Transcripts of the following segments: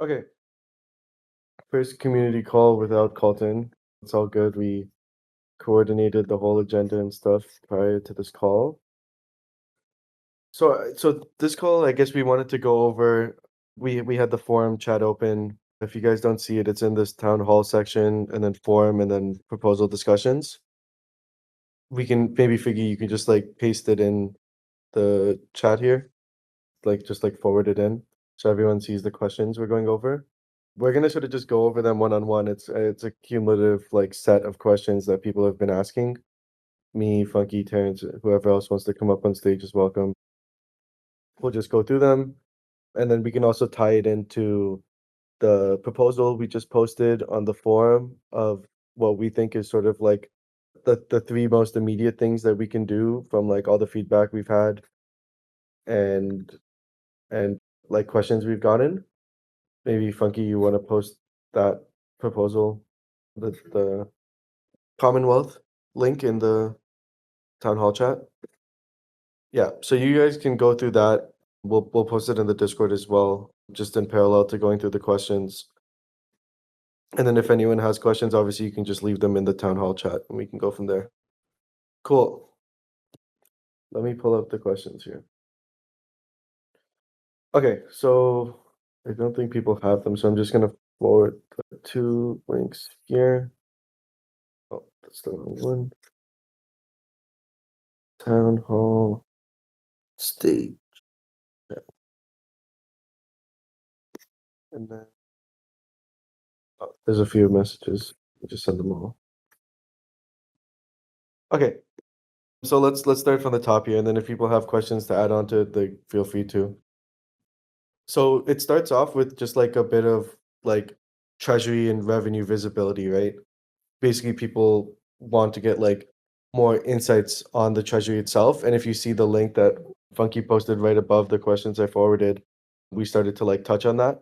Okay, first community call without Colton. It's all good. We coordinated the whole agenda and stuff prior to this call. So this call, I guess we wanted to go over. We had the forum chat open. If you guys don't see it, it's in this town hall section, and then forum, and then proposal discussions. We can maybe figure you can just like paste it in the chat here, like just like forward it in, so everyone sees the questions we're going over. We're gonna sort of just go over them one on one. It's a cumulative like set of questions that people have been asking. Me, Funky, Terrence, whoever else wants to come up on stage is welcome. We'll just go through them, and then we can also tie it into the proposal we just posted on the forum of what we think is sort of like the three most immediate things that we can do from like all the feedback we've had and and like questions we've gotten. Maybe Funky, you want to post that proposal, the Commonwealth link in the town hall chat. Yeah, so you guys can go through that. We'll post it in the Discord as well, just in parallel to going through the questions. And then if anyone has questions, obviously you can just leave them in the town hall chat and we can go from there. Cool. Let me pull up the questions here. Okay, so I don't think people have them, so I'm just gonna forward the two links here. Oh, that's the wrong one. Town hall stage. Yeah. And then there's a few messages. I just send them all. Okay, so let's start from the top here, and then if people have questions to add on to it, they feel free to. So it starts off with just like a bit of like treasury and revenue visibility, right? Basically, people want to get like more insights on the treasury itself. And if you see the link that Funky posted right above the questions I forwarded, we started to like touch on that.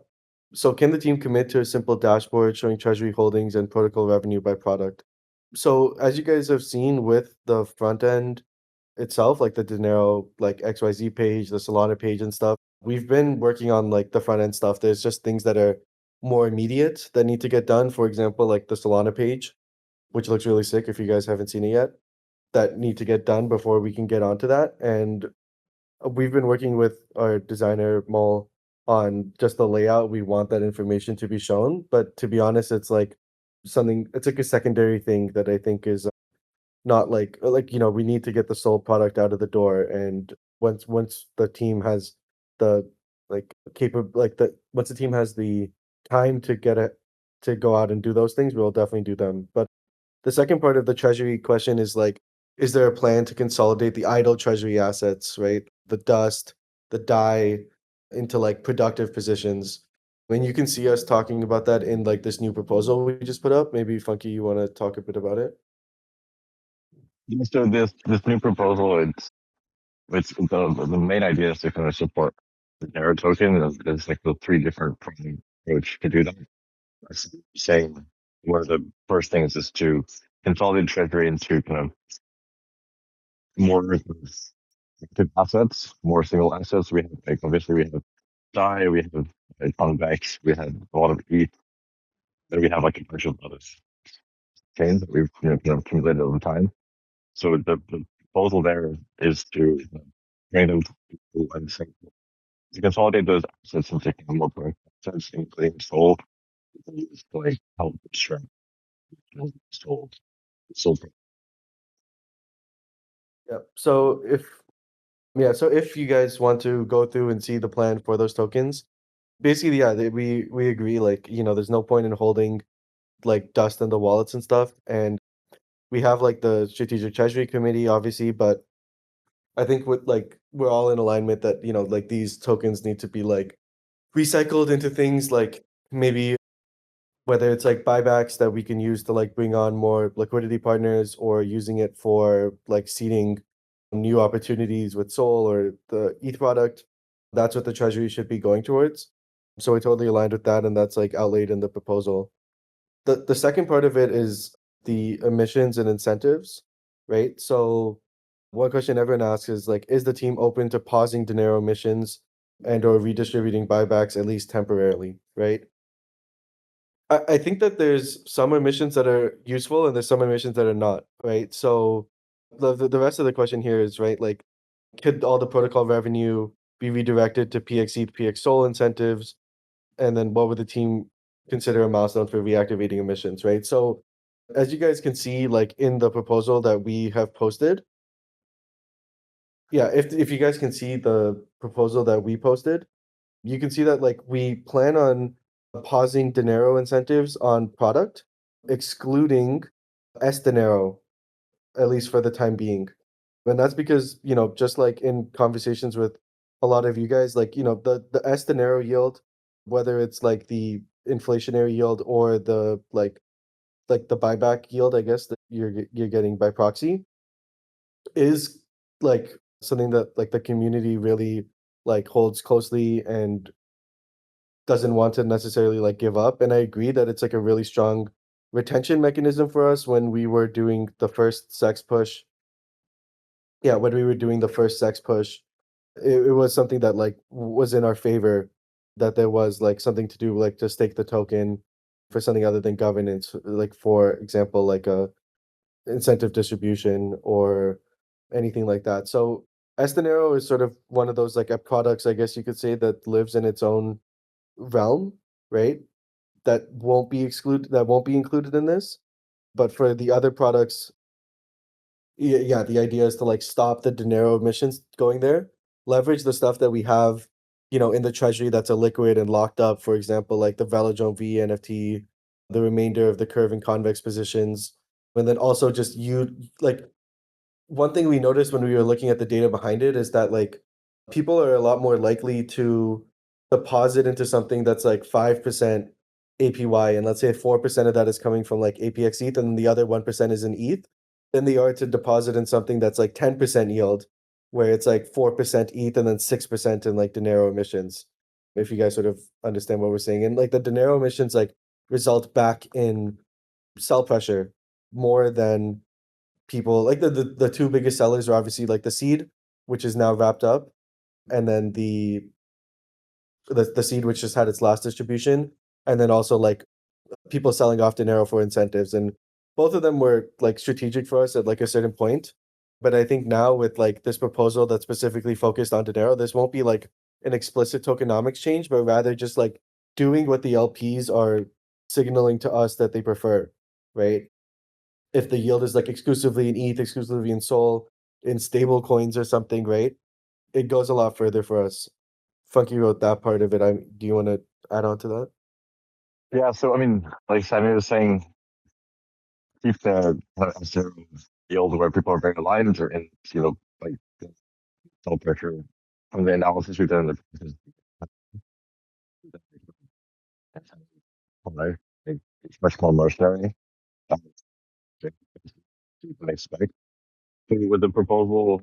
So can the team commit to a simple dashboard showing treasury holdings and protocol revenue by product? So as you guys have seen with the front end itself, like the Dinero, like XYZ page, the Solana page and stuff, we've been working on like the front end stuff. There's just things that are more immediate that need to get done. For example, like the Solana page, which looks really sick if you guys haven't seen it yet, that need to get done before we can get onto that. And we've been working with our designer Mol on just the layout. We want that information to be shown, but to be honest, it's like something. It's like a secondary thing that I think is not like we need to get the sold product out of the door. And once the team has the once the team has the time to get it to go out and do those things, we'll definitely do them. But the second part of the treasury question is like, is there a plan to consolidate the idle treasury assets, right? The dust, the dye into like productive positions. I mean, you can see us talking about that in like this new proposal we just put up. Maybe Funky, you want to talk a bit about it? Yeah, so this new proposal, it's the main idea is to kind of support the Dinero token. There's like the three different prong approach to do that. Saying one of the first things is to consolidate treasury into kind of more active assets, more single assets. We have like obviously we have DAI, we have convex, we have a lot of ETH, then we have like a bunch of other chains that we've accumulated over time. So the proposal there is to bring them to one single, to consolidate those assets into kind of more product assets, including Soul, like help shrimp, Soul, Soul. Yeah. So if you guys want to go through and see the plan for those tokens, basically, yeah, we agree. Like, there's no point in holding like dust in the wallets and stuff. And we have like the strategic treasury committee, obviously, but I think with like we're all in alignment that like these tokens need to be like recycled into things like maybe whether it's like buybacks that we can use to like bring on more liquidity partners or using it for like seeding new opportunities with Sol or the ETH product. That's what the treasury should be going towards. So I totally aligned with that, and that's like outlaid in the proposal. The second part of it is the emissions and incentives, right? So one question everyone asks is like, is the team open to pausing Dinero emissions and or redistributing buybacks at least temporarily, right? I think that there's some emissions that are useful and there's some emissions that are not, right? So the rest of the question here is, right, like, could all the protocol revenue be redirected to PXE, PX Sol incentives? And then what would the team consider a milestone for reactivating emissions, right? So as you guys can see, like in the proposal that we have posted, yeah, if you guys can see the proposal that we posted, you can see that like we plan on pausing Dinero incentives on product, excluding S Dinero, at least for the time being. And that's because, just like in conversations with a lot of you guys, like, the S Dinero yield, whether it's like the inflationary yield or the like the buyback yield, I guess that you're getting by proxy, is like something that like the community really like holds closely and doesn't want to necessarily like give up. And I agree that it's like a really strong retention mechanism for us when we were doing the first sex push. Yeah, when we were doing the first sex push, it was something that like was in our favor, that there was like something to do like to stake the token for something other than governance, like for example, like a incentive distribution or anything like that. So Estanero is sort of one of those like products, I guess you could say, that lives in its own realm, right? That won't be included in this. But for the other products, yeah, the idea is to like stop the Dinero emissions going there, leverage the stuff that we have, in the treasury that's a liquid and locked up, for example, like the Velodrome V NFT, the remainder of the curve and convex positions, and then also just like one thing we noticed when we were looking at the data behind it is that like people are a lot more likely to deposit into something that's like 5% APY, and let's say 4% of that is coming from like APX ETH and the other 1% is in ETH, than they are to deposit in something that's like 10% yield, where it's like 4% ETH and then 6% in like Dinero emissions. If you guys sort of understand what we're saying. And like the Dinero emissions like result back in sell pressure more than people like the two biggest sellers are obviously like the seed, which is now wrapped up, and then the seed which just had its last distribution, and then also like people selling off Dinero for incentives. And both of them were like strategic for us at like a certain point. But I think now with like this proposal that's specifically focused on Dinero, this won't be like an explicit tokenomics change, but rather just like doing what the LPs are signaling to us that they prefer, right? If the yield is like exclusively in ETH, exclusively in Sol, in stable coins or something, right? It goes a lot further for us. Funky wrote that part of it. Do you want to add on to that? Yeah, so I mean, like Sammy was saying, keep the zero yield where people are very aligned or in, like sell pressure from the analysis we've done. It's much more mercenary. um, than I expect. So with the proposal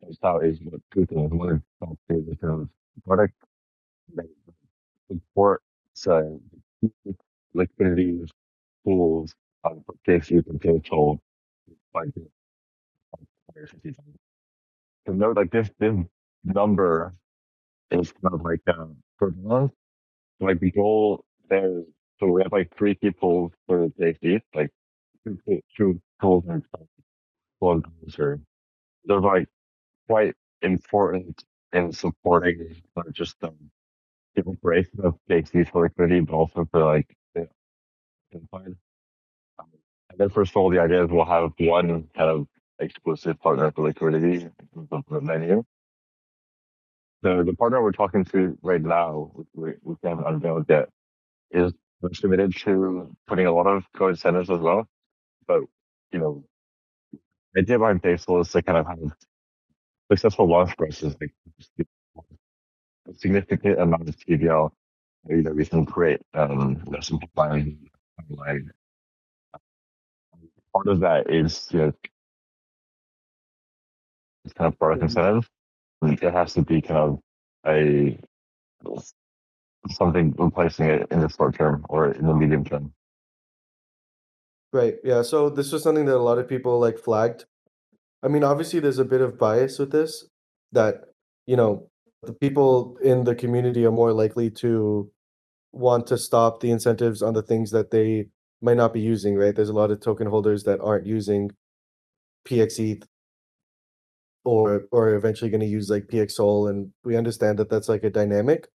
comes out is what two things. One is talk to the kind of product that supports liquidity pools for KFC potential like to note like this number is kind of like per month. Like the goal there is so we have like three people for KFC, like two pools and one user. They're like quite important in supporting not just the operation of KFC for liquidity, but also for like the inside. Um, and then first of all, the idea is we'll have one kind of exclusive partner for liquidity in terms of the menu. The partner we're talking to right now, we haven't unveiled yet, is much committed to putting a lot of co-incentives as well. But you know, the idea behind Payful is to kind of have successful launch process, like just a significant amount of TVL that we can create, simplifying timeline. Part of that is it's kind of product Mhm. incentive. And it has to be kind of a something replacing it in the short term or in the medium term. Right. Yeah. So this was something that a lot of people like flagged. I mean, obviously, there's a bit of bias with this that, you know, the people in the community are more likely to want to stop the incentives on the things that they might not be using, right? There's a lot of token holders that aren't using PXE or eventually going to use like PXSol, and we understand that that's like a dynamic,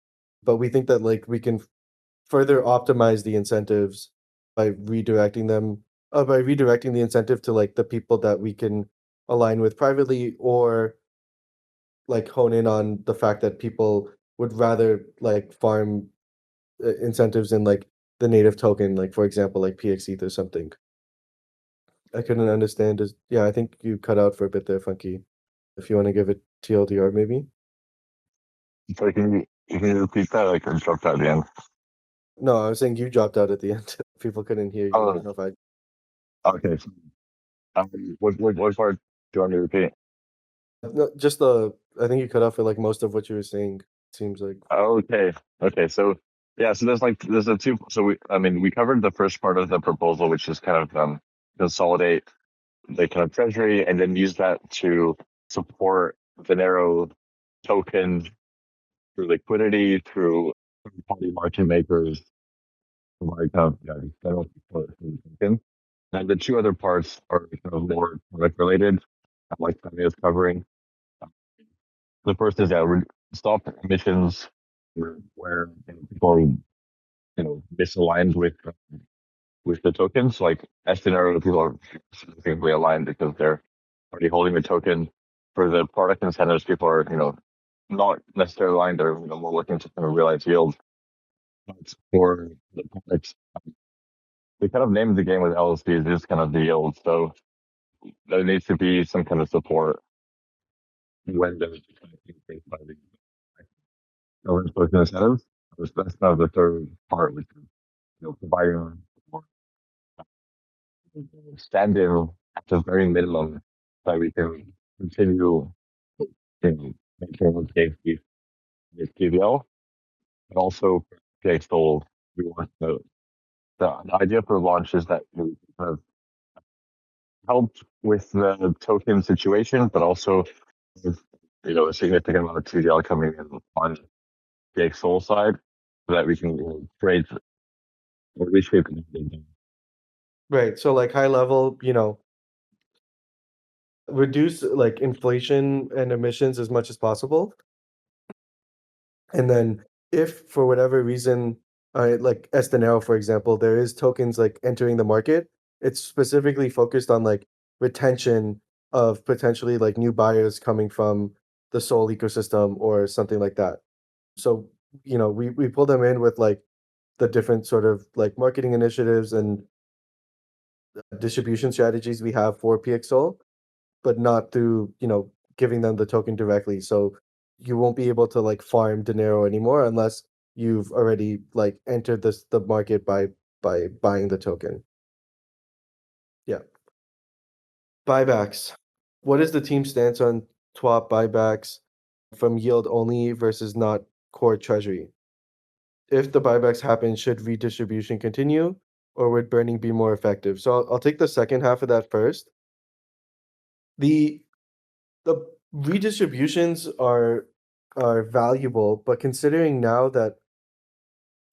but we think that like we can further optimize the incentives by redirecting them by redirecting the incentive to like the people that we can align with privately, or like hone in on the fact that people would rather like farm incentives in like the native token, like for example, like PXETH or something. I couldn't understand. Is yeah, I think you cut out for a bit there, Funky. If you want to give it TLDR, maybe. So can you repeat that? Like, I dropped out at the end. No, I was saying you dropped out at the end. People couldn't hear you. I don't Oh, know if I. okay. So, what part do you want me to repeat? No, just the. I think you cut off for like most of what you were saying. Seems like. Okay. Okay. So yeah, so there's a two. So I mean, we covered the first part of the proposal, which is kind of consolidate the kind of treasury and then use that to support Dinero token through liquidity, through third-party market makers, provide kind of general support for the token. And the two other parts are kind of more product related, like Sammy is covering. The first is stop emissions where people are misaligned with the tokens. Like Dinero, people are significantly aligned because they're already holding the token. For the product incentives, people are not necessarily aligned. They're more looking to kind of realize yield. But for the products, they kind of named the game with LSPs is kind of the yield. So there needs to be some kind of support when there's kind of increase by the government token incentives. That's kind of the third part, which is providing more stand-in at the very minimum that we can continue maintaining safety with TVL, but also PXL. We want the idea for launch is that we kind of help with the token situation, but also with a significant amount of TVL coming in on PXL side, so that we can create or reshape the Right. So like high level, reduce like inflation and emissions as much as possible. And then if for whatever reason, like Estanero, for example, there is tokens like entering the market, it's specifically focused on like retention of potentially like new buyers coming from the Sol ecosystem or something like that. So, we pull them in with like the different sort of like marketing initiatives and distribution strategies we have for PXL, but not through, giving them the token directly. So you won't be able to like farm Dinero anymore unless you've already like entered the market by buying the token. Yeah. Buybacks. What is the team stance on TWAP buybacks from yield only versus not core treasury? If the buybacks happen, should redistribution continue or would burning be more effective? So I'll take the second half of that first. The the redistributions are valuable, but considering now that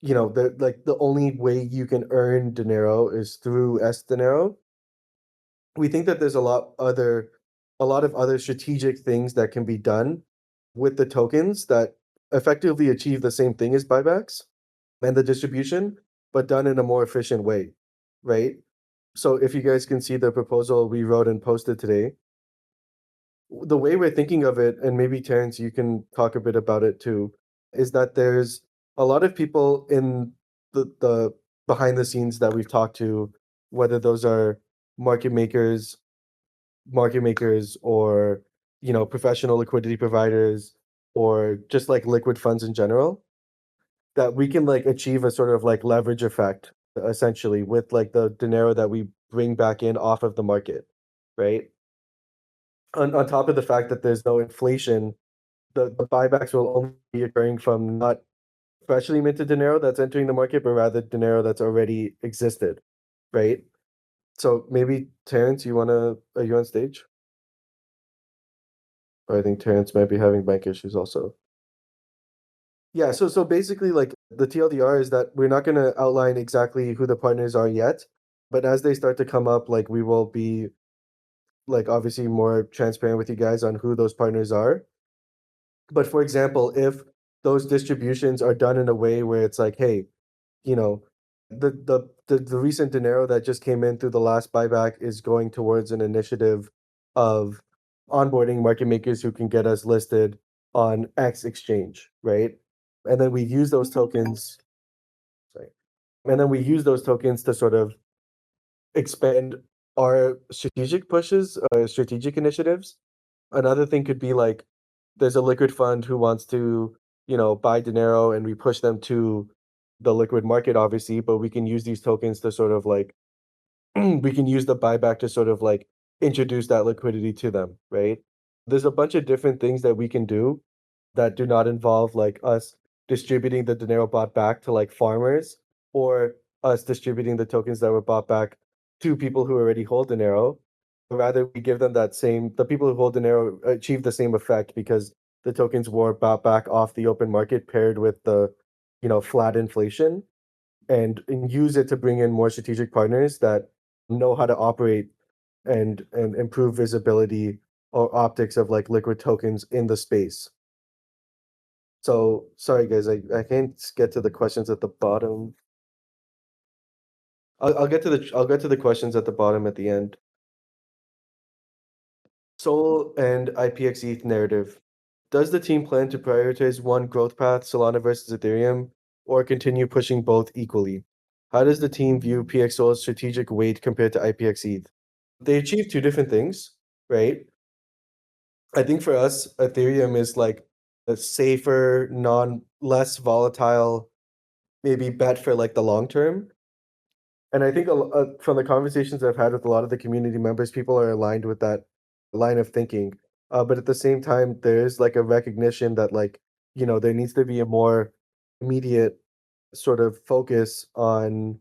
the only way you can earn dinero is through S dinero, we think that there's a lot of other strategic things that can be done with the tokens that effectively achieve the same thing as buybacks and the distribution, but done in a more efficient way, right? So if you guys can see the proposal we wrote and posted today, the way we're thinking of it, and maybe Terrence, you can talk a bit about it too, is that there's a lot of people in the behind the scenes that we've talked to, whether those are market makers, or professional liquidity providers, or just like liquid funds in general, that we can like achieve a sort of like leverage effect essentially with like the dinero that we bring back in off of the market, right? On top of the fact that there's no inflation, the buybacks will only be occurring from not freshly minted dinero that's entering the market, but rather dinero that's already existed, right? So maybe Terrence, are you on stage? Or I think Terrence might be having mic issues also. Yeah, so basically like the TLDR is that we're not gonna outline exactly who the partners are yet, but as they start to come up, like we will be like obviously more transparent with you guys on who those partners are. But for example, if those distributions are done in a way where it's like, hey, you know, the recent Dinero that just came in through the last buyback is going towards an initiative of onboarding market makers who can get us listed on X exchange, right? And then we use those tokens, sorry, and then we use those tokens to sort of expand our strategic pushes, strategic initiatives. Another thing could be like there's a liquid fund who wants to, buy Dinero and we push them to the liquid market, obviously, but we can use these tokens to sort of like we can use the buyback to sort of like introduce that liquidity to them, right? There's a bunch of different things that we can do that do not involve like us distributing the Dinero bought back to like farmers or us distributing the tokens that were bought back to people who already hold Dinero. Rather, we give them the people who hold Dinero achieve the same effect because the tokens were bought back off the open market paired with the, flat inflation and use it to bring in more strategic partners that know how to operate and improve visibility or optics of like liquid tokens in the space. So sorry guys, I can't get to the questions at the bottom. I'll get to the questions at the bottom at the end. Sol and IPX ETH narrative. Does the team plan to prioritize one growth path, Solana versus Ethereum, or continue pushing both equally? How does the team view PXO's strategic weight compared to IPX ETH? They achieve two different things, right? I think for us, Ethereum is like a safer, less volatile, maybe bet for like the long term. And I think from the conversations I've had with a lot of the community members, people are aligned with that line of thinking. But at the same time, there is like a recognition that like, there needs to be a more immediate sort of focus on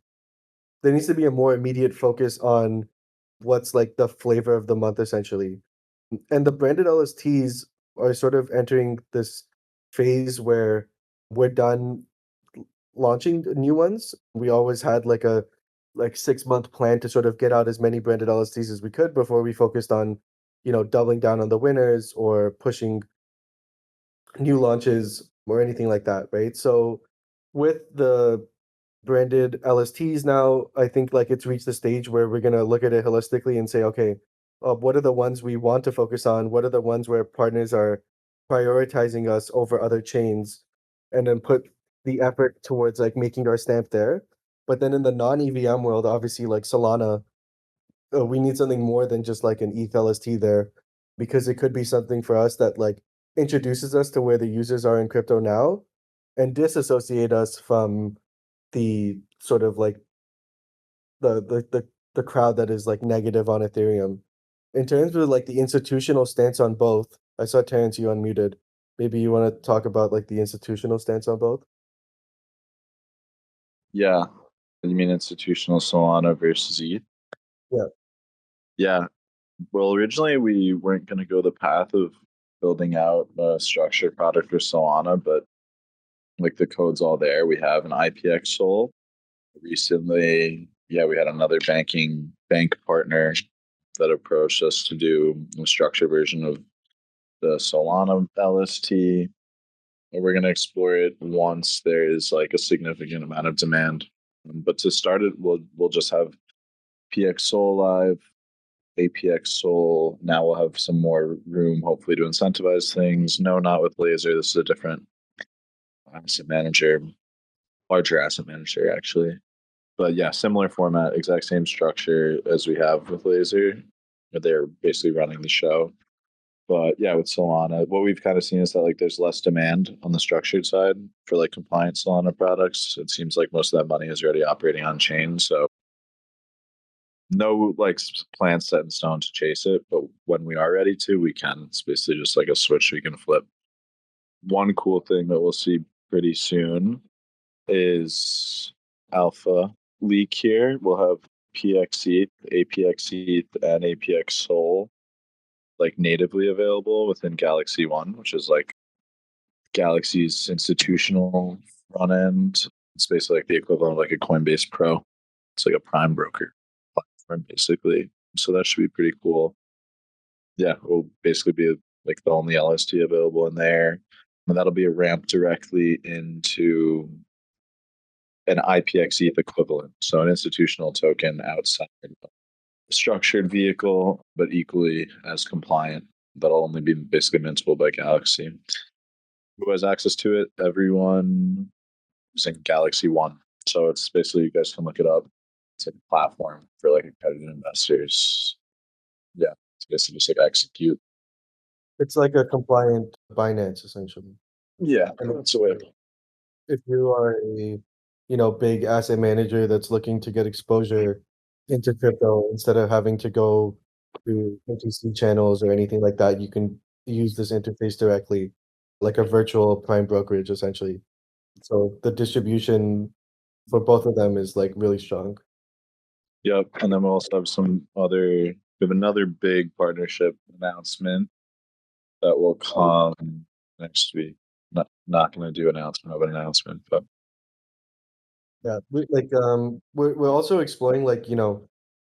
there needs to be a more immediate focus on what's like the flavor of the month essentially. And the branded LSTs are sort of entering this phase where we're done launching new ones. We always had like a 6-month plan to sort of get out as many branded LSTs as we could before we focused on, doubling down on the winners or pushing new launches or anything like that, right? So with the branded LSTs now, I think like it's reached the stage where we're gonna look at it holistically and say, okay, what are the ones we want to focus on? What are the ones where partners are prioritizing us over other chains, and then put the effort towards like making our stamp there. But then in the non-EVM world, obviously like Solana, we need something more than just like an ETH LST there, because it could be something for us that like introduces us to where the users are in crypto now and disassociate us from the sort of like the crowd that is like negative on Ethereum. In terms of like the institutional stance on both, I saw Terrence, you unmuted. Maybe you want to talk about like the institutional stance on both? Yeah. You mean institutional Solana versus ETH? Yeah. Yeah. Well, originally we weren't going to go the path of building out a structured product for Solana, but like the code's all there. We have an IPX Sol. Recently, yeah, we had another bank partner that approached us to do a structured version of the Solana LST. And we're going to explore it once there is like a significant amount of demand. But to start it, we'll just have PX Sol live, APX Sol. Now we'll have some more room, hopefully, to incentivize things. No, not with Laser. This is a different asset manager, larger asset manager, actually. But yeah, similar format, exact same structure as we have with Laser. They're basically running the show. But yeah, with Solana, what we've kind of seen is that like there's less demand on the structured side for like compliant Solana products. It seems like most of that money is already operating on chain. So no like plan set in stone to chase it. But when we are ready to, we can. It's basically just like a switch we can flip. One cool thing that we'll see pretty soon is alpha leak here. We'll have PXETH, APXETH, and APX Sol like natively available within Galaxy One, which is like Galaxy's institutional front end. It's basically like the equivalent of like a Coinbase Pro. It's like a prime broker platform, basically. So that should be pretty cool. Yeah, we'll basically be like the only LST available in there. And that'll be a ramp directly into an IPX ETH equivalent. So an institutional token outside a structured vehicle, but equally as compliant. That'll only be basically mintable by Galaxy. Who has access to it? Everyone using Galaxy One. So it's basically, you guys can look it up. It's like a platform for like accredited investors. Yeah, it's basically just like execute. It's like a compliant Binance essentially. Yeah, And that's the way. if you are a, big asset manager that's looking to get exposure into crypto instead of having to go to OTC channels or anything like that, you can use this interface directly, like a virtual prime brokerage essentially. So the distribution for both of them is like really strong. Yep, and then we'll also have some other. We have another big partnership announcement that will come next week. Not going to do announcement of an announcement, but Yeah, we're also exploring like,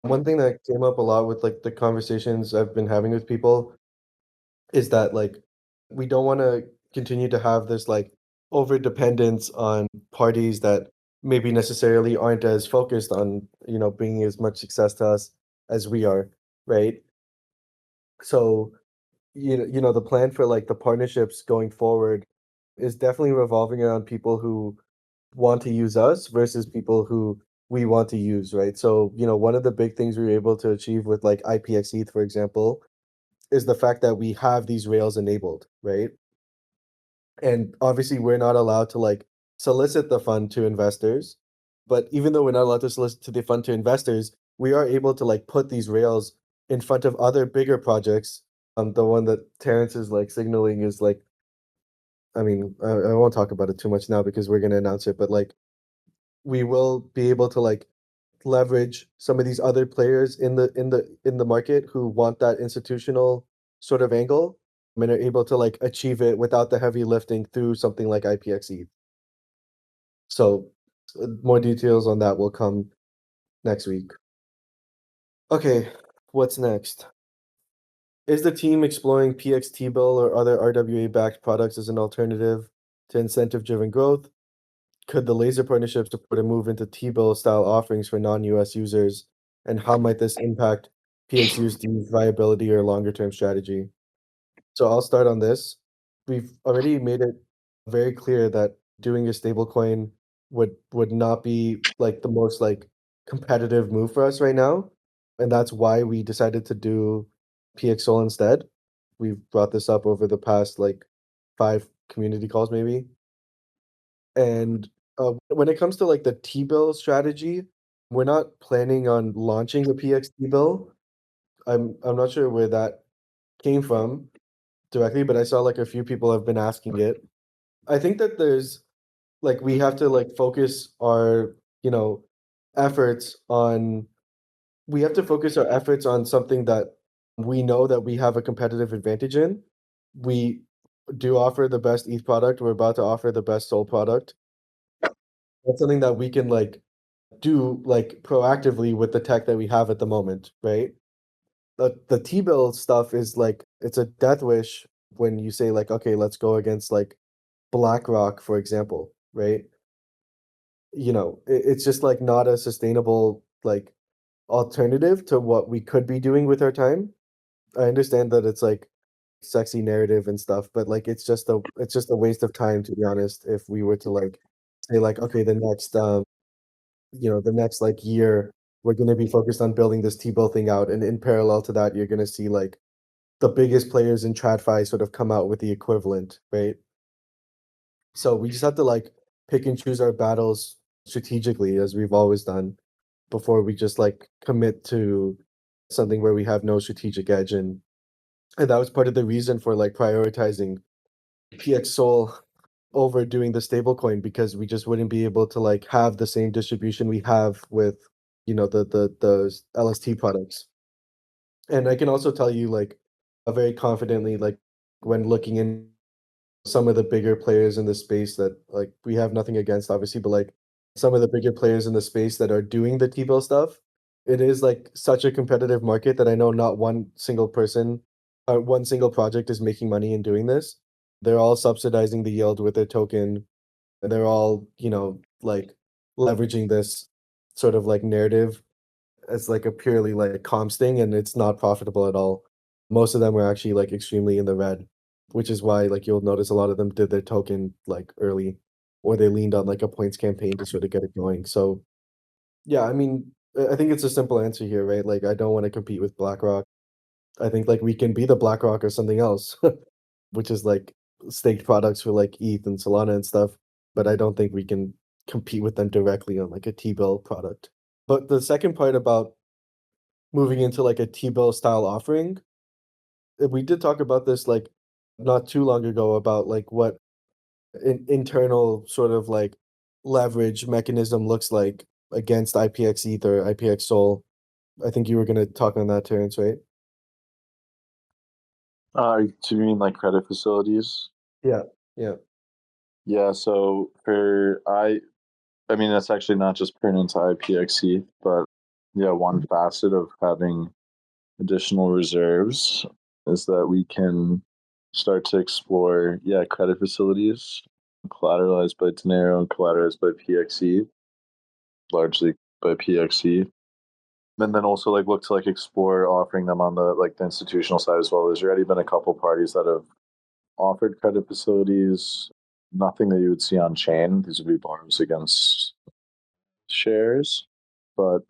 one thing that came up a lot with like the conversations I've been having with people is that like we don't want to continue to have this like over dependence on parties that maybe necessarily aren't as focused on, bringing as much success to us as we are, right? So, the plan for like the partnerships going forward is definitely revolving around people who want to use us versus people who we want to use, right? So, one of the big things we were able to achieve with like IPX ETH, for example, is the fact that we have these rails enabled, right? And obviously we're not allowed to like solicit the fund to investors, but even though we're not allowed to solicit to the fund to investors, we are able to like put these rails in front of other bigger projects. The one that Terrence is like signaling is like, I mean, I won't talk about it too much now because we're going to announce it, but like we will be able to like leverage some of these other players in the market who want that institutional sort of angle and are able to like achieve it without the heavy lifting through something like IPXE. So more details on that will come next week. Okay, what's next? Is the team exploring PXT bill or other RWA backed products as an alternative to incentive driven growth? Could the laser partnership support a move into T-bill style offerings for non-US users? And how might this impact PXUSD's viability or longer term strategy? So I'll start on this. We've already made it very clear that doing a stablecoin would not be like the most like competitive move for us right now. And that's why we decided to do PXOL instead. We've brought this up over the past like 5 community calls maybe. And when it comes to like the T-bill strategy, we're not planning on launching a PX T-bill. I'm not sure where that came from directly, but I saw like a few people have been asking it. I think that there's like we have to like focus our, efforts on we have to focus our efforts on something that we know that we have a competitive advantage in. We do offer the best ETH product. We're about to offer the best Sol product. That's something that we can like do like proactively with the tech that we have at the moment, right? The T-bill stuff is like it's a death wish when you say like, okay, let's go against like BlackRock, for example, right? It's just like not a sustainable like alternative to what we could be doing with our time. I understand that it's like sexy narrative and stuff, but like it's just a waste of time to be honest, if we were to like say like, okay, the next like year, we're going to be focused on building this T-bill thing out. And in parallel to that, you're going to see like the biggest players in TradFi sort of come out with the equivalent, right? So we just have to like pick and choose our battles strategically as we've always done before we just like commit to something where we have no strategic edge. And that was part of the reason for like prioritizing PX Sol over doing the stablecoin because we just wouldn't be able to like have the same distribution we have with the LST products. And I can also tell you like very confidently like when looking in some of the bigger players in the space that like we have nothing against obviously, but like some of the bigger players in the space that are doing the T-bill stuff, it is like such a competitive market that I know not one single person, one single project is making money in doing this. They're all subsidizing the yield with their token. And they're all, like leveraging this sort of like narrative as like a purely like comms thing, and it's not profitable at all. Most of them were actually like extremely in the red, which is why like you'll notice a lot of them did their token like early, or they leaned on like a points campaign to sort of get it going. So yeah, I mean, I think it's a simple answer here, right? Like I don't want to compete with BlackRock. I think like we can be the BlackRock or something else, which is like staked products for like ETH and Solana and stuff. But I don't think we can compete with them directly on like a T-bill product. But the second part about moving into like a T-bill style offering, we did talk about this like not too long ago about like what internal sort of like leverage mechanism looks like against IPX ETH or IPX Sol. I think you were going to talk on that, Terrence, right? Do you mean like credit facilities? Yeah, yeah. Yeah. So I mean, that's actually not just pertinent to IPXE, but yeah, one facet of having additional reserves is that we can start to explore, yeah, credit facilities collateralized by Dinero and collateralized by PXE, largely by PXE. And then also like look to like explore offering them on the institutional side as well. There's already been a couple parties that have offered credit facilities. Nothing that you would see on chain. These would be borrows against shares, but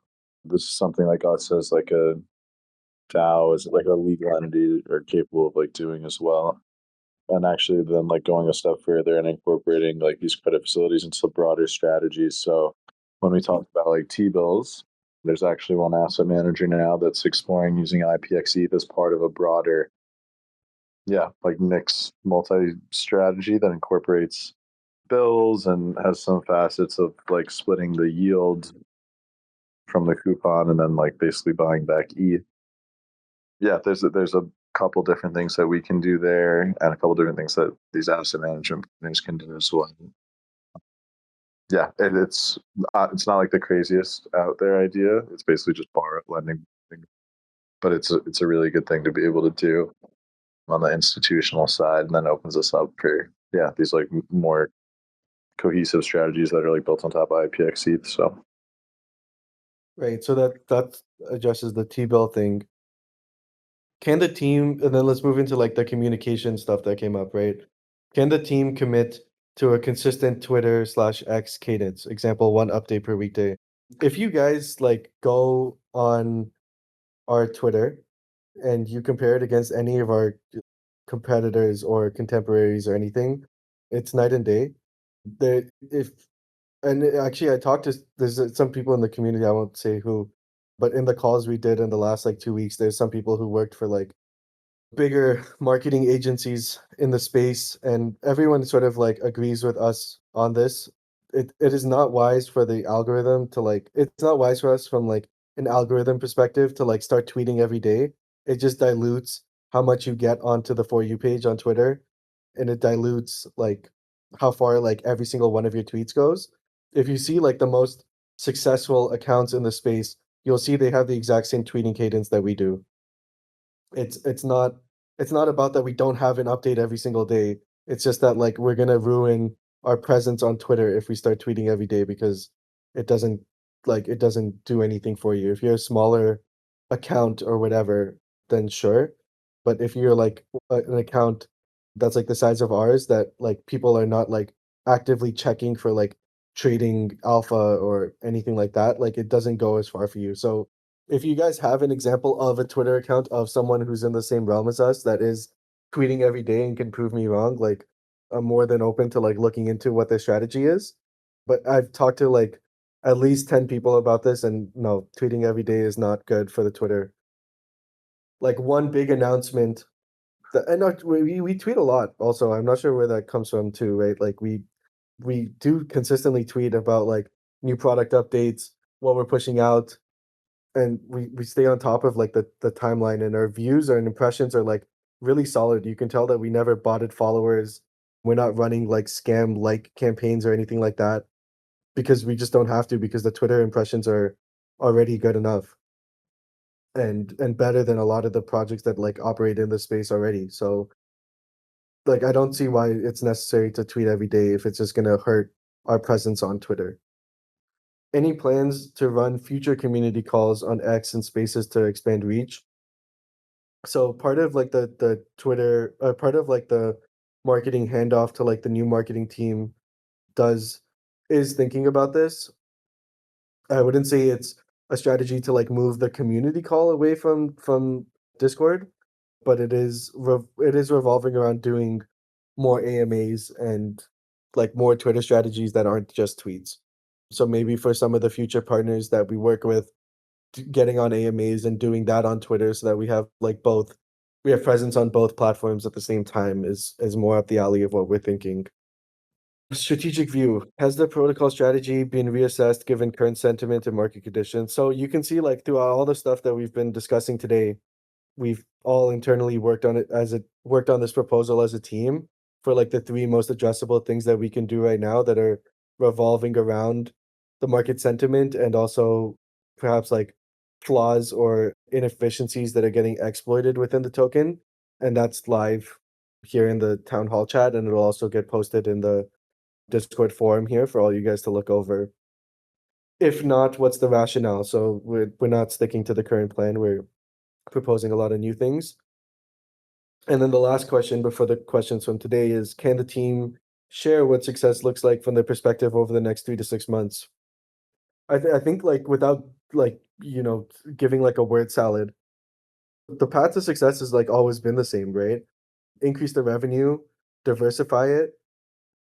this is something like us as like a DAO, as like a legal entity, are capable of like doing as well. And actually, then like going a step further and incorporating like these credit facilities into broader strategies. So when we talk about like T bills, there's actually one asset manager now that's exploring using IPXE as part of a broader, yeah, like mixed multi strategy that incorporates bills and has some facets of like splitting the yield from the coupon and then like basically buying back ETH. Yeah, there's a couple different things that we can do there, and a couple different things that these asset management companies can do as well. Yeah, it's not like the craziest out there idea. It's basically just borrow lending, but it's a really good thing to be able to do on the institutional side, and then opens us up for yeah these like more cohesive strategies that are like built on top of IPX So Right. So that addresses the T-bill thing. Can the team, and then let's move into like the communication stuff that came up, right? Can the team commit to a consistent Twitter slash X cadence? Example, one update per weekday. If you guys like go on our Twitter and you compare it against any of our competitors or contemporaries or anything, it's night and day. There, if and actually, I talked to there's some people in the community. I won't say who, but in the calls we did in the last like 2 weeks, there's some people who worked for like bigger marketing agencies in the space, and everyone sort of like agrees with us on this. It is not wise for the algorithm to like it's not wise for us from like an algorithm perspective to like start tweeting every day. It just dilutes how much you get onto the For You page on Twitter, and it dilutes like how far like every single one of your tweets goes. If you see like the most successful accounts in the space, you'll see they have the exact same tweeting cadence that we do. It's not about that we don't have an update every single day. It's just that like we're gonna ruin our presence on Twitter if we start tweeting every day because it doesn't it doesn't do anything for you. If you're a smaller account or whatever, then sure. But if you're like an account that's like the size of ours that like people are not like actively checking for like trading alpha or anything like that, like it doesn't go as far for you. So if you guys have an example of a Twitter account of someone who's in the same realm as us that is tweeting every day and can prove me wrong, like I'm more than open to like looking into what their strategy is. But I've talked to like at least 10 people about this, and no, tweeting every day is not good for the Twitter. Like one big announcement that, and we tweet a lot also. I'm not sure where that comes from too, right? Like we do consistently tweet about like new product updates, what we're pushing out, and we stay on top of like the timeline, and our views and impressions are like really solid. You can tell that we never botted followers. We're not running like scam like campaigns or anything like that because we just don't have to because the Twitter impressions are already good enough and better than a lot of the projects that like operate in the space already. So like I don't see why it's necessary to tweet every day if it's just gonna hurt our presence on Twitter. Any plans to run future community calls on X and Spaces to expand reach? So part of like the Twitter, part of like the marketing handoff to like the new marketing team does is thinking about this. I wouldn't say it's a strategy to like move the community call away from Discord, but it is revolving around doing more AMAs and like more Twitter strategies that aren't just tweets. So maybe for some of the future partners that we work with, getting on AMAs and doing that on Twitter so that we have like both we have presence on both platforms at the same time is more up the alley of what we're thinking. Strategic view. Has the protocol strategy been reassessed given current sentiment and market conditions? So you can see like throughout all the stuff that we've been discussing today, we've all internally worked on this proposal as a team for like the three most addressable things that we can do right now that are revolving around the market sentiment and also perhaps like flaws or inefficiencies that are getting exploited within the token. And that's live here in the town hall chat, and it'll also get posted in the Discord forum here for all you guys to look over. If not, what's the rationale? So we're not sticking to the current plan. We're proposing a lot of new things. And then the last question before the questions from today is, can the team share what success looks like from their perspective over the next 3 to 6 months? I think like without like, giving like a word salad, the path to success has like always been the same, right? Increase the revenue, diversify it,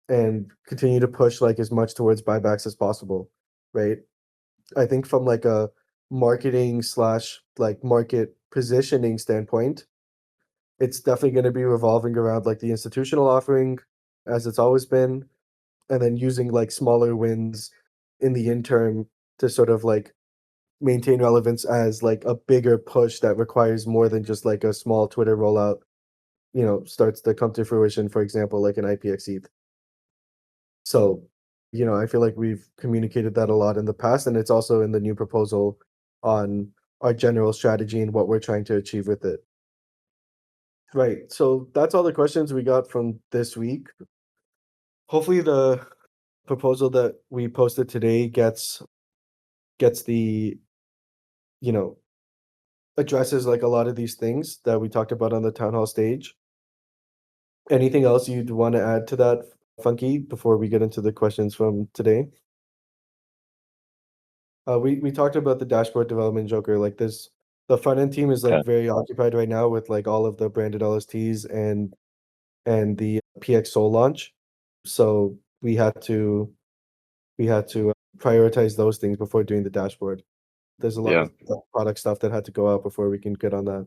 and continue to push like as much towards buybacks as possible, right? I think from like a marketing slash like market positioning standpoint, it's definitely going to be revolving around like the institutional offering as it's always been, and then using like smaller wins in the interim to sort of like maintain relevance as like a bigger push that requires more than just like a small Twitter rollout, starts to come to fruition, for example, like an IPX ETH. So, I feel like we've communicated that a lot in the past, and it's also in the new proposal on our general strategy and what we're trying to achieve with it. Right. So that's all the questions we got from this week. Hopefully the proposal that we posted today gets the, you know, addresses like a lot of these things that we talked about on the town hall stage. Anything else you'd want to add to that, Funky, before we get into the questions from today? We talked about the dashboard development, Joker. Like this, the front end team is like Okay. very occupied right now with like all of the branded LSTs and the PX Soul launch. So we had to prioritize those things before doing the dashboard. There's a lot Yeah. of product stuff that had to go out before we can get on that.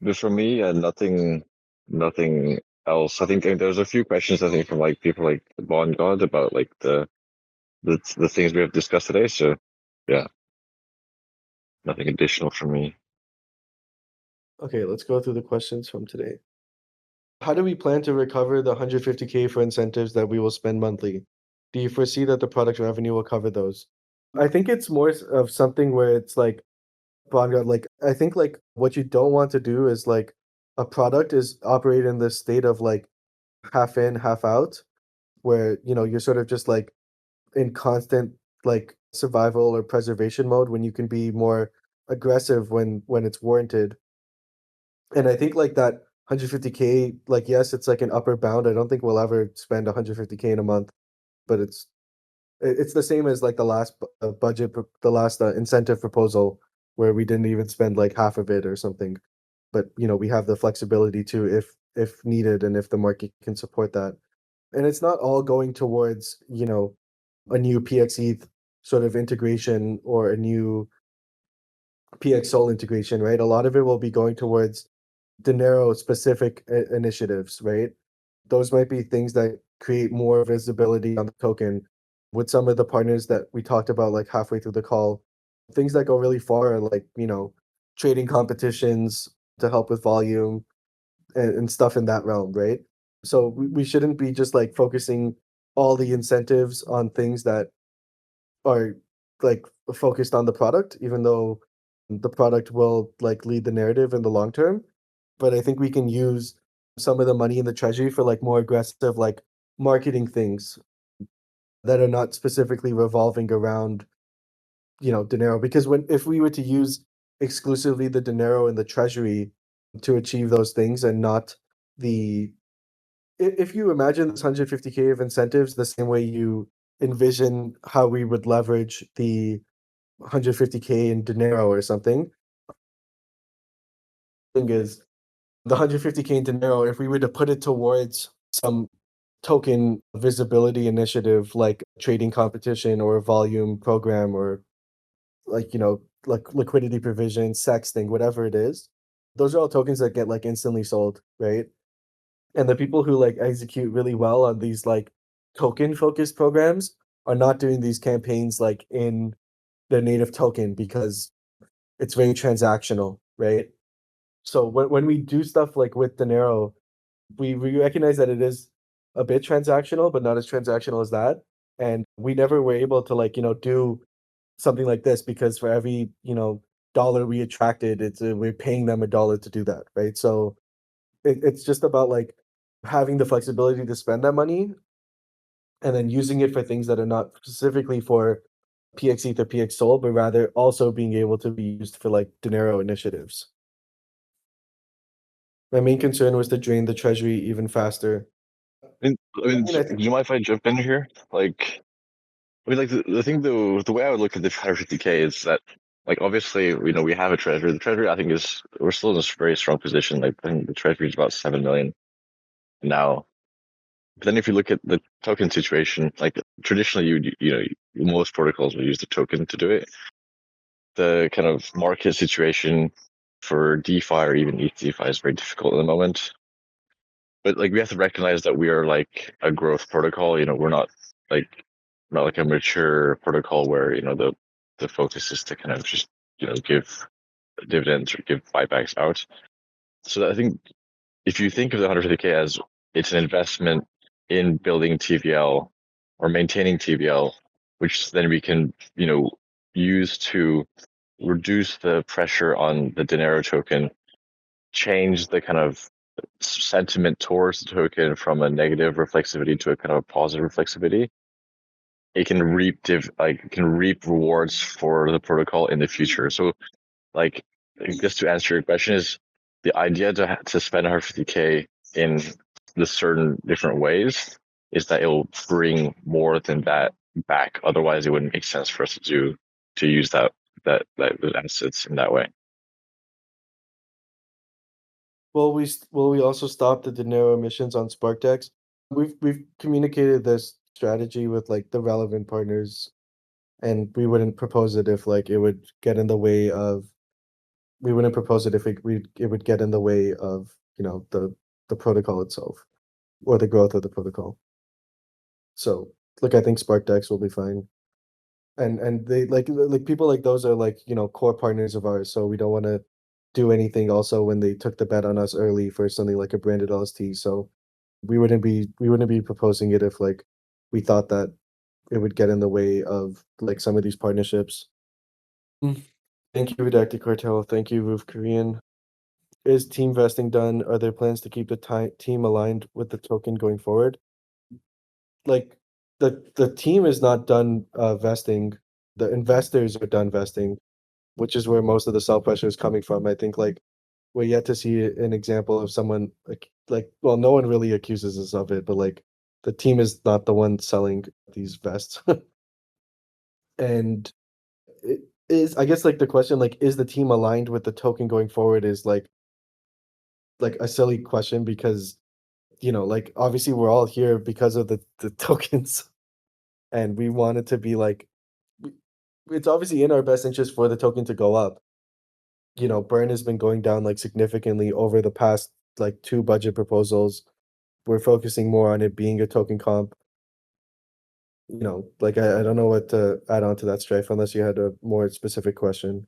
But for me, nothing else. I think there's a few questions I think from like people like Bond God about like the things we have discussed today. So yeah, nothing additional from me. Okay, let's go through the questions from today. How do we plan to recover the 150K for incentives that we will spend monthly? Do you foresee that the product revenue will cover those? I think it's more of something where it's like, Banga, like I think like what you don't want to do is like a product is operate in this state of like half in, half out, where you're sort of just like in constant like survival or preservation mode when you can be more aggressive when it's warranted. And I think like that 150K, like yes, it's like an upper bound. I don't think we'll ever spend 150K in a month, but it's the same as like the last the last incentive proposal where we didn't even spend like half of it or something. But we have the flexibility to if needed and if the market can support that. And it's not all going towards, a new PXE sort of integration or a new PX Soul integration, right? A lot of it will be going towards Dinero specific initiatives, right? Those might be things that create more visibility on the token with some of the partners that we talked about like halfway through the call. Things that go really far are like, trading competitions to help with volume and stuff in that realm, right? So we shouldn't be just like focusing all the incentives on things that are like focused on the product, even though the product will like lead the narrative in the long term. But I think we can use some of the money in the treasury for like more aggressive like marketing things that are not specifically revolving around, Dinero. Because when if we were to use exclusively the Dinero in the treasury to achieve those things and not the if you imagine this 150K of incentives the same way you envision how we would leverage the 150K in Dinero or something, thing is the 150K in Dinero, if we were to put it towards some token visibility initiative like trading competition or a volume program or like, like liquidity provision, sexting, whatever it is, those are all tokens that get like instantly sold, right? And the people who like execute really well on these like token focused programs are not doing these campaigns like in their native token because it's very transactional, right? So when we do stuff like with Dinero, we recognize that it is a bit transactional, but not as transactional as that. And we never were able to like, do something like this because for every, dollar we attracted, we're paying them a dollar to do that, right? So it's just about like having the flexibility to spend that money and then using it for things that are not specifically for PX ETH or PX Sol, but rather also being able to be used for like Dinero initiatives. My main concern was to drain the treasury even faster. I do you mind if I jump in here? Like the thing though, the way I would look at the 150K is that, like, obviously, we have a treasury. The treasury, I think, we're still in a very strong position. Like, I think the treasury is about 7 million now. But then if you look at the token situation, like traditionally, most protocols will use the token to do it. The kind of market situation for DeFi or even ETH DeFi is very difficult at the moment. But like we have to recognize that we are like a growth protocol. Like we're not like a mature protocol where the focus is to kind of just give dividends or give buybacks out. So I think if you think of the 150K as it's an investment in building TVL or maintaining TVL, which then we can use to reduce the pressure on the Dinero token, change the kind of sentiment towards the token from a negative reflexivity to a kind of a positive reflexivity, it can reap rewards for the protocol in the future. So like just to answer your question is the idea to spend 150K in the certain different ways is that it will bring more than that back. Otherwise, it wouldn't make sense for us to use those assets in that way. Will we also stop the Dinero emissions on SparkDex? We've communicated this strategy with like the relevant partners, and we wouldn't propose it if like it would get in the way of. We wouldn't propose it if it would get in the way of the protocol itself or the growth of the protocol. So look, I think SparkDex will be fine. And they like people like those are like core partners of ours, so we don't want to do anything also when they took the bet on us early for something like a branded LST. So we wouldn't be proposing it if like we thought that it would get in the way of like some of these partnerships. Thank you, Redacted Cartel. Thank you, Roof Korean. Is team vesting done? Are there plans to keep the team aligned with the token going forward? Like the team is not done vesting. The investors are done vesting, which is where most of the sell pressure is coming from. I think like we're yet to see an example of someone like well, no one really accuses us of it, but like the team is not the one selling these vests. And it is I guess like the question like is the team aligned with the token going forward is like a silly question because like obviously we're all here because of the tokens and we want it to be like w- it's obviously in our best interest for the token to go up. Burn has been going down like significantly over the past like two budget proposals. We're focusing more on it being a token comp. Like I don't know what to add on to that, Strife, unless you had a more specific question.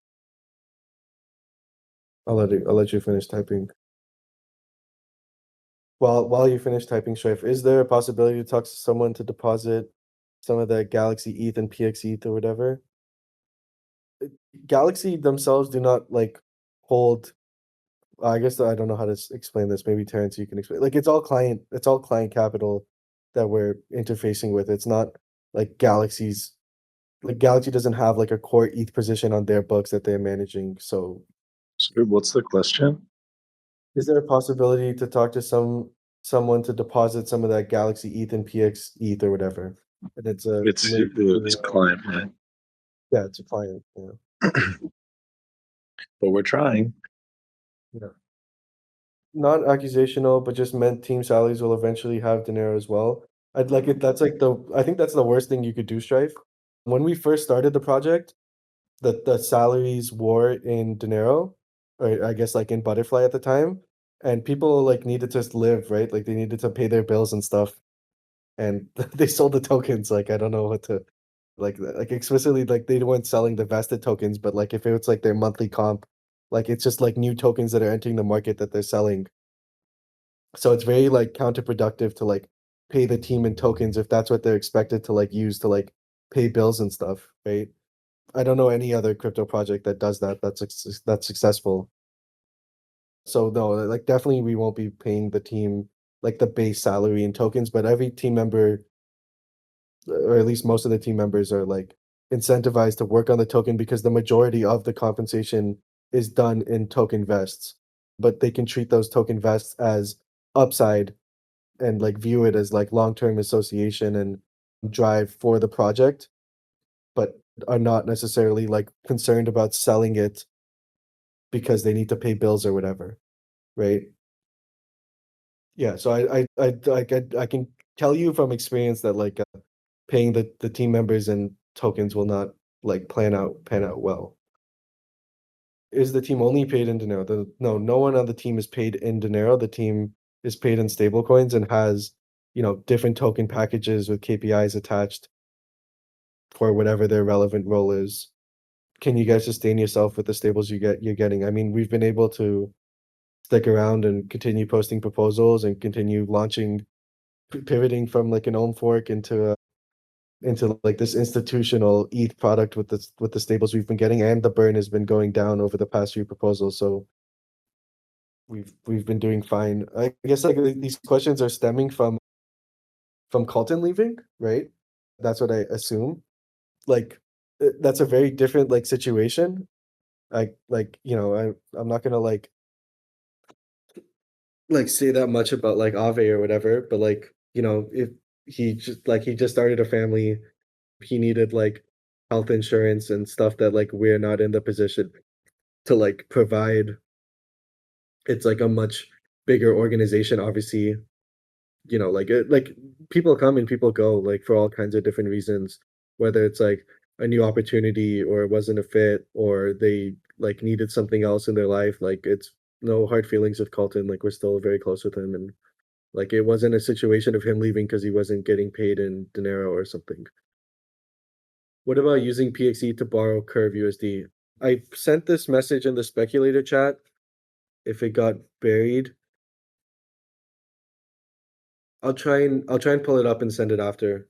I'll let you finish typing. while you finish typing, Strife, is there a possibility to talk to someone to deposit some of the Galaxy ETH and PX ETH or whatever? Galaxy themselves do not like hold. I guess I don't know how to explain this. Maybe Terrence, you can explain. Like it's all client capital that we're interfacing with. It's not like Galaxy's. Like Galaxy doesn't have like a core ETH position on their books that they're managing. So, So what's the question? is there a possibility to talk to someone to deposit some of that Galaxy ETH and PX ETH or whatever? And it's a link It's to, client, right? yeah, it's a client. Yeah. But we're trying. Yeah. Not accusational, but just meant team salaries will eventually have Dinero as well. I'd like it. That's like I think that's the worst thing you could do, Strife. When we first started the project, the salaries were in Dinero, or I guess like in Butterfly at the time, and people like needed to live, right? Like they needed to pay their bills and stuff, and they sold the tokens. Like I don't know what to like explicitly like they weren't selling the vested tokens, but like if it was like their monthly comp, like it's just like new tokens that are entering the market that they're selling. So it's very like counterproductive to like pay the team in tokens if that's what they're expected to like use to like pay bills and stuff, right? I don't know any other crypto project that does that that's successful. So no, like definitely we won't be paying the team like the base salary in tokens, but every team member, or at least most of the team members, are like incentivized to work on the token because the majority of the compensation is done in token vests. But they can treat those token vests as upside and like view it as like long-term association and drive for the project, but are not necessarily like concerned about selling it because they need to pay bills or whatever, right? Yeah, so I can tell you from experience that like paying the team members in tokens will not like pan out well. Is the team only paid in Dinero? No, no one on the team is paid in Dinero. The team is paid in stable coins and has, different token packages with KPIs attached for whatever their relevant role is. Can you guys sustain yourself with the stables you're getting? I mean, we've been able to stick around and continue posting proposals and continue launching, pivoting from like an ohm fork into like this institutional ETH product with the stables we've been getting, and the burn has been going down over the past few proposals. So we've been doing fine. I guess like these questions are stemming from Colton leaving, right? That's what I assume. Like that's a very different like situation. I'm not gonna like say that much about like Ave or whatever, but like, if he just started a family, he needed like health insurance and stuff that like we're not in the position to like provide. It's like a much bigger organization, obviously, like people come and people go like for all kinds of different reasons, whether it's like a new opportunity or it wasn't a fit or they like needed something else in their life. Like it's no hard feelings with Colton. Like we're still very close with him, and like it wasn't a situation of him leaving because he wasn't getting paid in Dinero or something. What about using PXE to borrow Curve USD? I sent this message in the speculator chat. If it got buried, I'll try and pull it up and send it after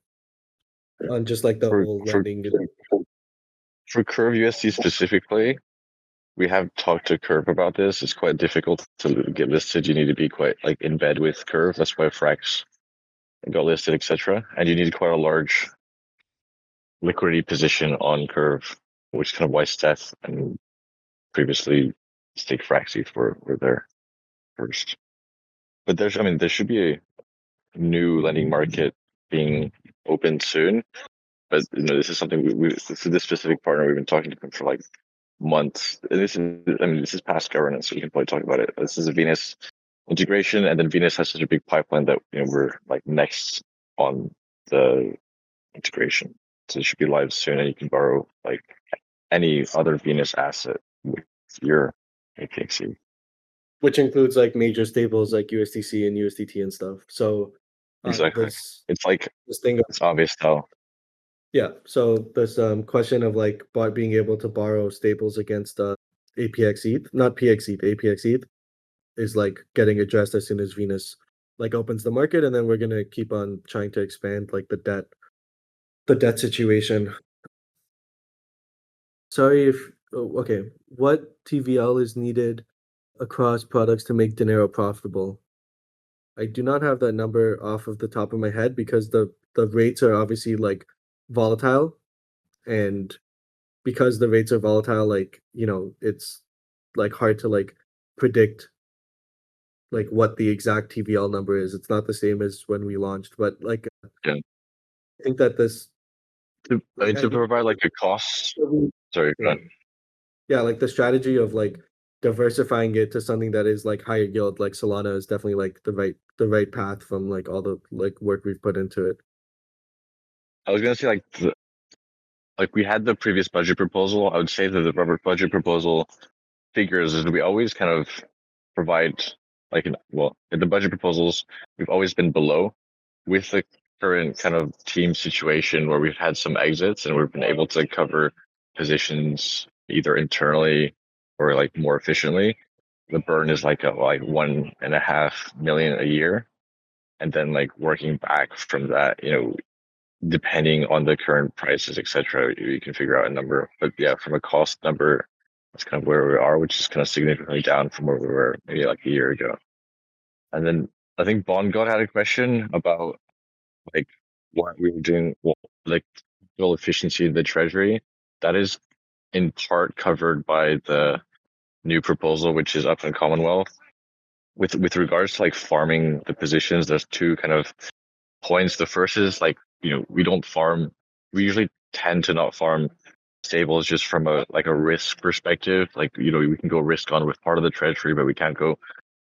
on just like the For whole for lending. for Curve USD specifically, we have talked to Curve about this. It's quite difficult to get listed. You need to be quite like in bed with Curve. That's why Frax got listed, etc. And you need quite a large liquidity position on Curve, which is kind of why Steph and previously Stake Fraxi were there first. But there should be a new lending market being opened soon. But this is something this is this specific partner we've been talking to them for like months. And this is past governance, so we can probably talk about it. This is a Venus integration, and then Venus has such a big pipeline that we're like next on the integration. So it should be live soon, and you can borrow like any other Venus asset with your APXE. Which includes like major stables like USDC and USDT and stuff. So Exactly. It's like this thing it's obvious how. yeah, so this question of like being able to borrow stables against APX ETH, not PX ETH, APX ETH is like getting addressed as soon as Venus like opens the market, and then we're gonna keep on trying to expand like the debt situation. Sorry if okay, what TVL is needed across products to make Dinero profitable? I do not have that number off of the top of my head because the rates are obviously like volatile, and because the rates are volatile, like, it's like hard to like predict like what the exact TVL number is. It's not the same as when we launched, but like Yeah. I think that this like I To think provide like a cost. Sorry, go yeah. on. Yeah, like the strategy of like diversifying it to something that is like higher yield, like Solana, is definitely like the right path from like all the like work we've put into it. I was gonna say like we had the previous budget proposal. I would say that the rubber budget proposal figures is we always kind of provide like in the budget proposals we've always been below. With the current kind of team situation where we've had some exits and we've been able to cover positions either internally or like more efficiently, the burn is like 1.5 million a year. And then like working back from that, depending on the current prices, etc., you can figure out a number. But yeah, from a cost number, that's kind of where we are, which is kind of significantly down from where we were maybe like a year ago. And then I think Bond God had a question about like what we were doing, like fuel efficiency in the treasury. That is in part covered by the new proposal, which is up in Commonwealth. With regards to like farming the positions, there's two kind of points. The first is like, we don't farm. We usually tend to not farm stables just from a risk perspective. Like, we can go risk on with part of the treasury, but we can't go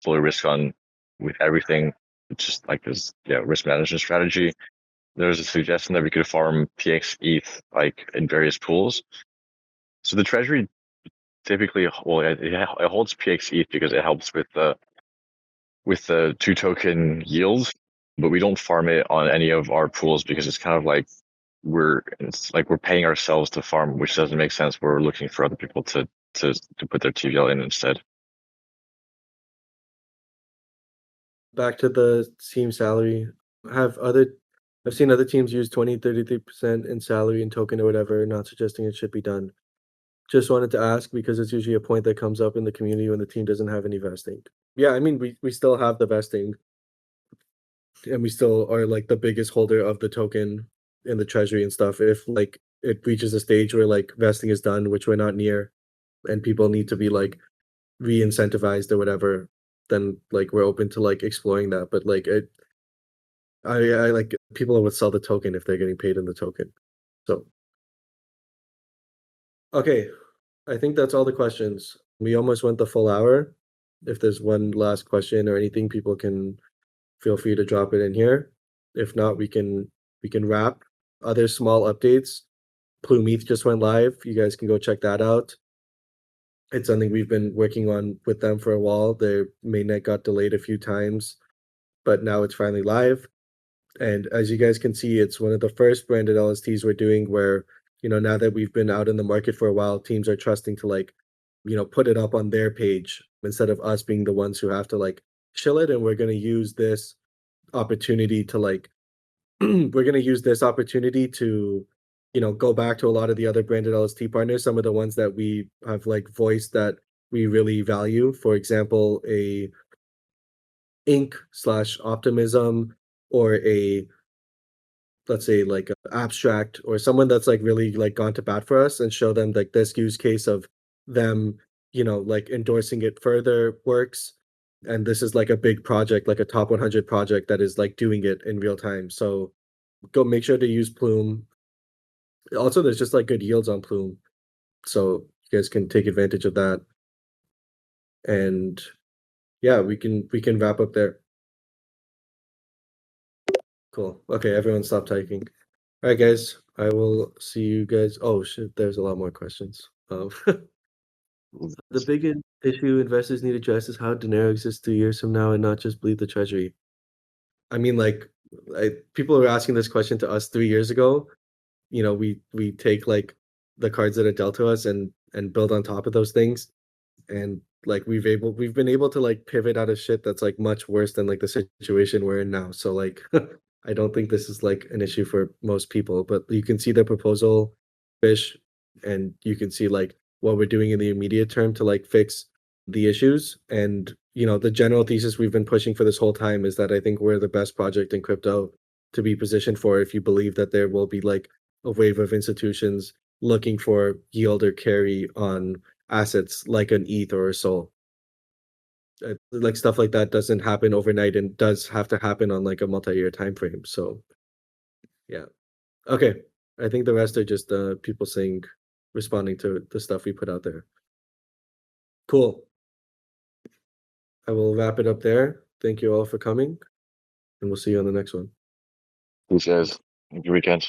fully risk on with everything. It's just like this, yeah, risk management strategy. There's a suggestion that we could farm PX ETH like in various pools. So the treasury typically, well, it holds PX ETH because it helps with the two token yields, but we don't farm it on any of our pools because it's kind of like it's like we're paying ourselves to farm, which doesn't make sense. We're looking for other people to put their TVL in instead. Back to the team salary. I've seen other teams use 20, 33% in salary and token or whatever, not suggesting it should be done. Just wanted to ask because it's usually a point that comes up in the community when the team doesn't have any vesting. Yeah, I mean we still have the vesting, and we still are like the biggest holder of the token in the treasury and stuff. If like it reaches a stage where like vesting is done, which we're not near, and people need to be like re-incentivized or whatever, then like we're open to like exploring that. But like I like people would sell the token if they're getting paid in the token. So okay, I think that's all the questions. We almost went the full hour. If there's one last question or anything, people can feel free to drop it in here. If not, we can wrap. Other small updates. Plume ETH just went live. You guys can go check that out. It's something we've been working on with them for a while. Their mainnet got delayed a few times, but now it's finally live. And as you guys can see, it's one of the first branded LSTs we're doing where, now that we've been out in the market for a while, teams are trusting to like, put it up on their page instead of us being the ones who have to like chill it. And we're going to use this opportunity to like, we're going to use this opportunity to, go back to a lot of the other branded LST partners, some of the ones that we have like voiced that we really value. For example, a Inc/Optimism, or a, let's say, like a abstract, or someone that's like really like gone to bat for us, and show them like this use case of them, like endorsing it further works. And this is like a big project, like a top 100 project that is like doing it in real time. So go make sure to use Plume. Also, there's just like good yields on Plume, so you guys can take advantage of that. And yeah, we can wrap up there. Cool. Okay, everyone stop typing. All right, guys. I will see you guys. Oh shit, there's a lot more questions. The big issue investors need to address is how Dinero exists 2 years from now and not just bleed the treasury. I mean, like, people were asking this question to us 3 years ago. We take like the cards that are dealt to us and build on top of those things. and like we've been able to like pivot out of shit that's like much worse than like the situation we're in now. So like I don't think this is like an issue for most people, but you can see the proposal fish, and you can see like what we're doing in the immediate term to like fix the issues. And the general thesis we've been pushing for this whole time is that I think we're the best project in crypto to be positioned for if you believe that there will be like a wave of institutions looking for yield or carry on assets like an ETH or a SOL. Like stuff like that doesn't happen overnight and does have to happen on like a multi-year time frame. So yeah. Okay. I think the rest are just people saying responding to the stuff we put out there. Cool. I will wrap it up there. Thank you all for coming, and we'll see you on the next one. Who says? Good weekend.